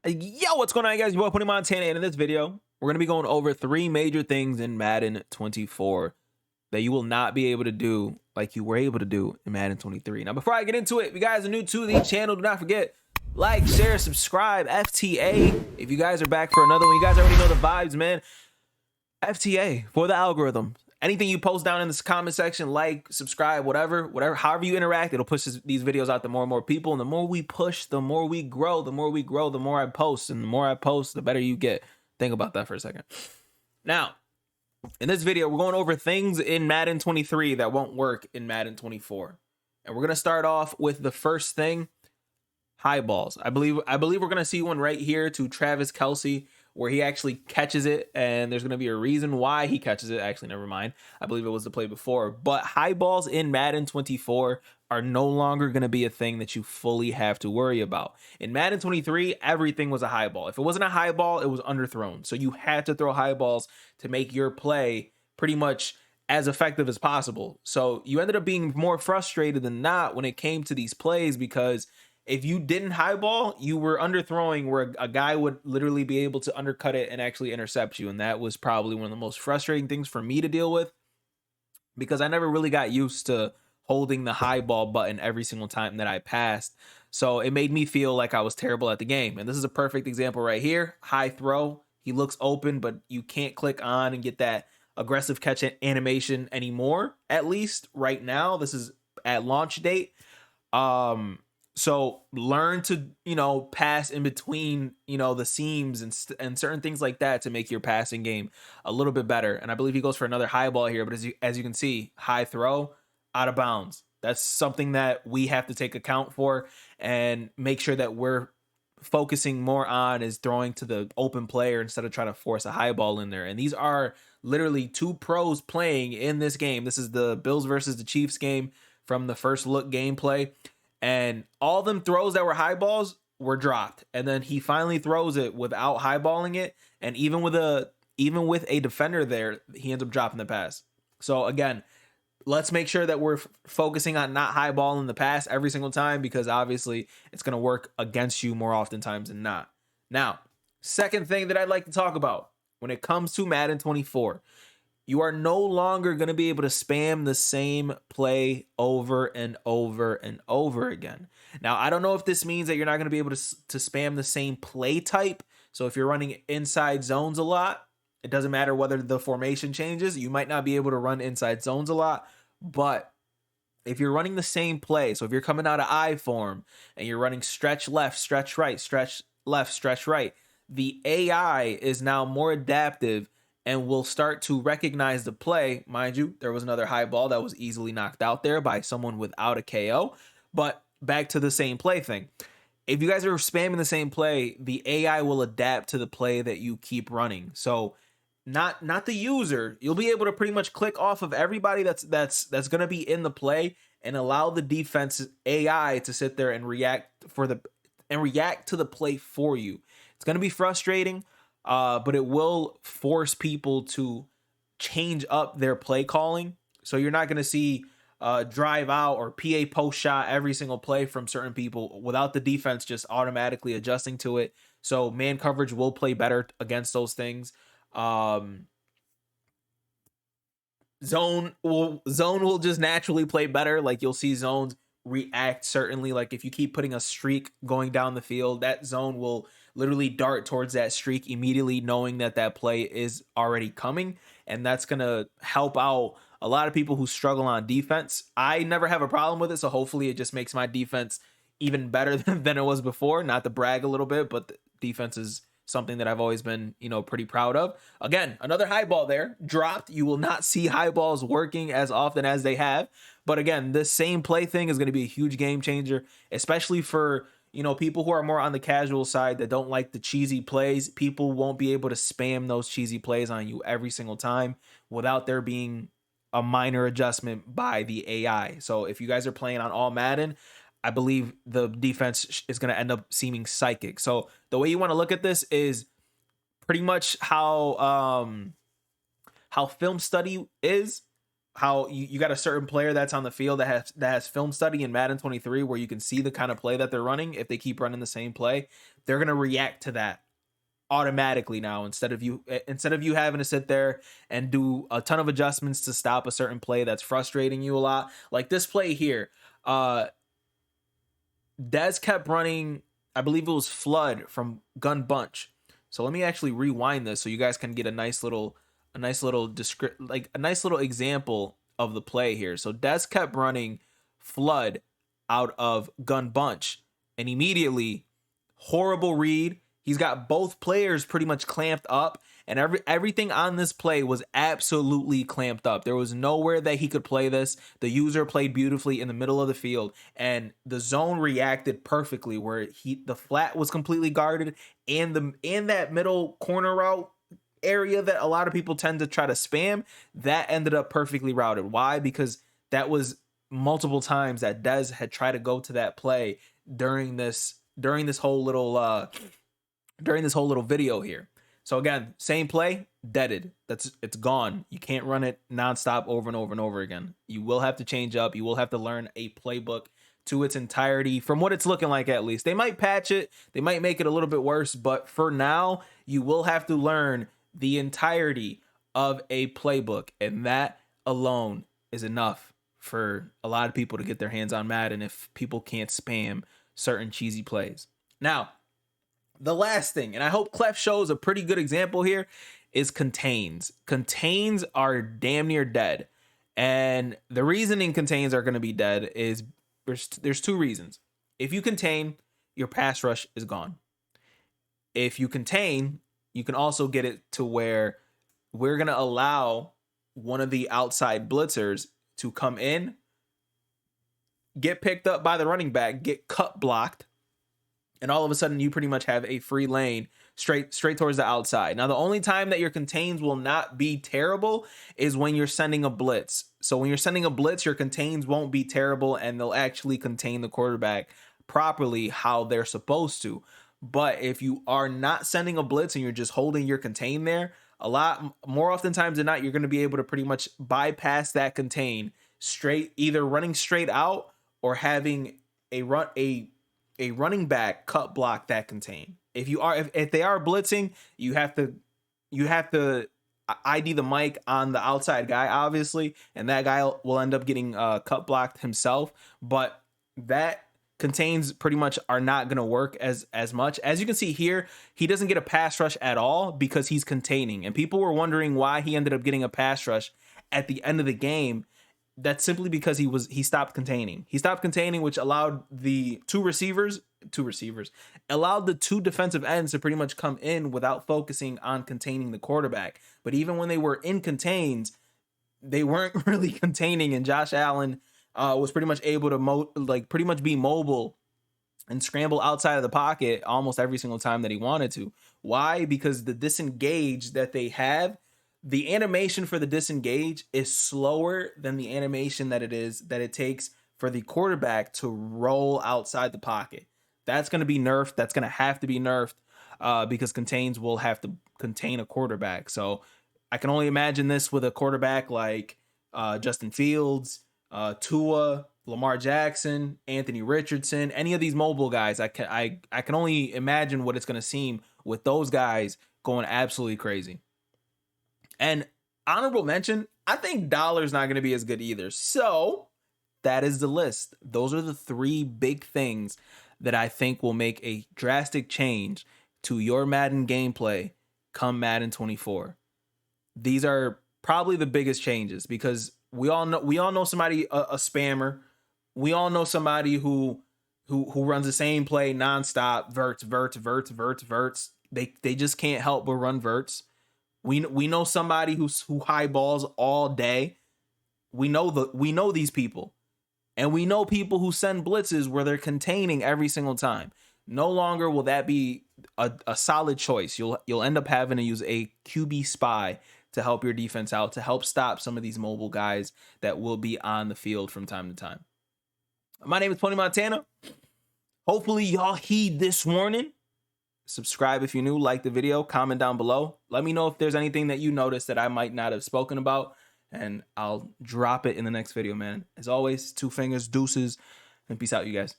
Yo, what's going on, guys? Your boy Putting Montana, and in this video, we're going to be going over 3 major things in Madden 24 that you will not be able to do like you were able to do in Madden 23. Now, before I get into it, if you guys are new to the channel, do not forget, like, share, subscribe, FTA. If you guys are back for another one, you guys already know the vibes, man. FTA for the algorithm. Anything you post down in this comment section, like, subscribe, whatever, however you interact, it'll push these videos out to more and more people. And the more we push, the more we grow. The more we grow, the more I post. And the more I post, the better you get. Think about that for a second. Now, in this video, we're going over things in Madden 23 that won't work in Madden 24. And we're going to start off with the first thing, high balls. I believe we're going to see one right here to Travis Kelce, where he actually catches it, and there's going to be a reason why he catches it. Actually, never mind. I believe it was the play before. But high balls in Madden 24 are no longer going to be a thing that you fully have to worry about. In Madden 23, everything was a high ball. If it wasn't a high ball, it was underthrown. So you had to throw high balls to make your play pretty much as effective as possible. So you ended up being more frustrated than not when it came to these plays, because if you didn't highball, you were underthrowing, where a guy would literally be able to undercut it and actually intercept you. And that was probably one of the most frustrating things for me to deal with, because I never really got used to holding the high ball button every single time that I passed. So it made me feel like I was terrible at the game. And this is a perfect example right here. High throw. He looks open, but you can't click on and get that aggressive catch animation anymore. At least right now, this is at launch date. So learn to, pass in between, the seams and certain things like that to make your passing game a little bit better. And I believe he goes for another high ball here, but as you can see, high throw, out of bounds. That's something that we have to take account for and make sure that we're focusing more on, is throwing to the open player instead of trying to force a high ball in there. And these are literally 2 pros playing in this game. This is the Bills versus the Chiefs game from the first look gameplay. And all them throws that were high balls were dropped. And then he finally throws it without highballing it. And even with a defender there, he ends up dropping the pass. So again, let's make sure that we're focusing on not highballing the pass every single time, because obviously it's going to work against you more oftentimes than not. Now, second thing that I'd like to talk about when it comes to Madden 24, you are no longer going to be able to spam the same play over and over and over again. Now, I don't know if this means that you're not going to be able to spam the same play type. So if you're running inside zones a lot, it doesn't matter whether the formation changes. You might not be able to run inside zones a lot. But if you're running the same play, so if you're coming out of I form and you're running stretch left, stretch right, stretch left, stretch right, the AI is now more adaptive and will start to recognize the play. Mind you, there was another high ball that was easily knocked out there by someone without a KO. But back to the same play thing. If you guys are spamming the same play, the AI will adapt to the play that you keep running. So not the user. You'll be able to pretty much click off of everybody that's going to be in the play and allow the defense AI to sit there and react to the play for you. It's going to be frustrating. But it will force people to change up their play calling. So you're not going to see drive out or PA post shot every single play from certain people without the defense just automatically adjusting to it. So man coverage will play better against those things. Zone will just naturally play better. Like, you'll see zones react certainly. Like, if you keep putting a streak going down the field, that zone will literally dart towards that streak immediately, knowing that play is already coming. And that's going to help out a lot of people who struggle on defense. I never have a problem with it, so hopefully it just makes my defense even better than it was before. Not to brag a little bit, but the defense is something that I've always been, pretty proud of. Again, another high ball there dropped. You will not see high balls working as often as they have. But again, this same play thing is going to be a huge game changer, especially for, people who are more on the casual side that don't like the cheesy plays. People won't be able to spam those cheesy plays on you every single time without there being a minor adjustment by the AI. So if you guys are playing on all Madden, I believe the defense is going to end up seeming psychic. So the way you want to look at this is pretty much how film study is. how you got a certain player that's on the field that has film study in Madden 23 where you can see the kind of play that they're running. If they keep running the same play, they're going to react to that automatically now, instead of you having to sit there and do a ton of adjustments to stop a certain play that's frustrating you a lot. Like this play here, Dez kept running, I believe it was Flood from Gun Bunch. So let me actually rewind this so you guys can get a nice little example of the play here. So Dez kept running Flood out of Gun Bunch, and immediately, horrible read. He's got both players pretty much clamped up, and everything on this play was absolutely clamped up. There was nowhere that he could play this. The user played beautifully in the middle of the field, and the zone reacted perfectly where the flat was completely guarded, and that middle corner route area that a lot of people tend to try to spam, that ended up perfectly routed. Why? Because that was multiple times that Dez had tried to go to that play during this whole little video here. So again, same play, deaded. It's gone. You can't run it nonstop over and over and over again. You will have to change up. You will have to learn a playbook to its entirety, from what it's looking like. At least they might patch it, they might make it a little bit worse, but for now you will have to learn the entirety of a playbook, and that alone is enough for a lot of people to get their hands on Madden if people can't spam certain cheesy plays. Now, the last thing, and I hope Clef shows a pretty good example here, is contains. Contains are damn near dead. And the reasoning contains are going to be dead is there's two reasons. If you contain, your pass rush is gone. If you contain, you can also get it to where we're going to allow one of the outside blitzers to come in, get picked up by the running back, get cut blocked, and all of a sudden you pretty much have a free lane straight towards the outside. Now, the only time that your contains will not be terrible is when you're sending a blitz. So when you're sending a blitz, your contains won't be terrible, and they'll actually contain the quarterback properly how they're supposed to. But if you are not sending a blitz and you're just holding your contain there, a lot more oftentimes than not, you're going to be able to pretty much bypass that contain straight, either running straight out or having a running back cut block that contain. If they are blitzing, you have to ID the mic on the outside guy, obviously, and that guy will end up getting cut blocked himself. But that contains pretty much are not going to work as much. As you can see here, he doesn't get a pass rush at all because he's containing, and people were wondering why he ended up getting a pass rush at the end of the game. That's simply because he stopped containing. He stopped containing, which allowed the two defensive ends to pretty much come in without focusing on containing the quarterback. But even when they were in contains, they weren't really containing, and Josh Allen was pretty much able to pretty much be mobile and scramble outside of the pocket almost every single time that he wanted to. Why? Because the disengage that they have, the animation for the disengage is slower than the animation that it takes for the quarterback to roll outside the pocket. That's going to be nerfed. That's going to have to be nerfed because contains will have to contain a quarterback. So I can only imagine this with a quarterback like Justin Fields, Tua, Lamar Jackson, Anthony Richardson, any of these mobile guys. I can only imagine what it's going to seem with those guys going absolutely crazy. And honorable mention, I think Dollar's not going to be as good either. So that is the list. Those are the three big things that I think will make a drastic change to your Madden gameplay come Madden 24. These are probably the biggest changes because we all know somebody, a spammer. We all know somebody who runs the same play nonstop, verts. They just can't help but run verts. We know somebody who high balls all day. We know these people, and we know people who send blitzes where they're containing every single time. No longer will that be a solid choice. You'll end up having to use a QB spy to help your defense out, to help stop some of these mobile guys that will be on the field from time to time. My name is Pony Montana. Hopefully y'all heed this warning. Subscribe if you're new, like the video, comment down below. Let me know if there's anything that you noticed that I might not have spoken about. and I'll drop it in the next video, man. As always, two fingers, deuces, and peace out, you guys.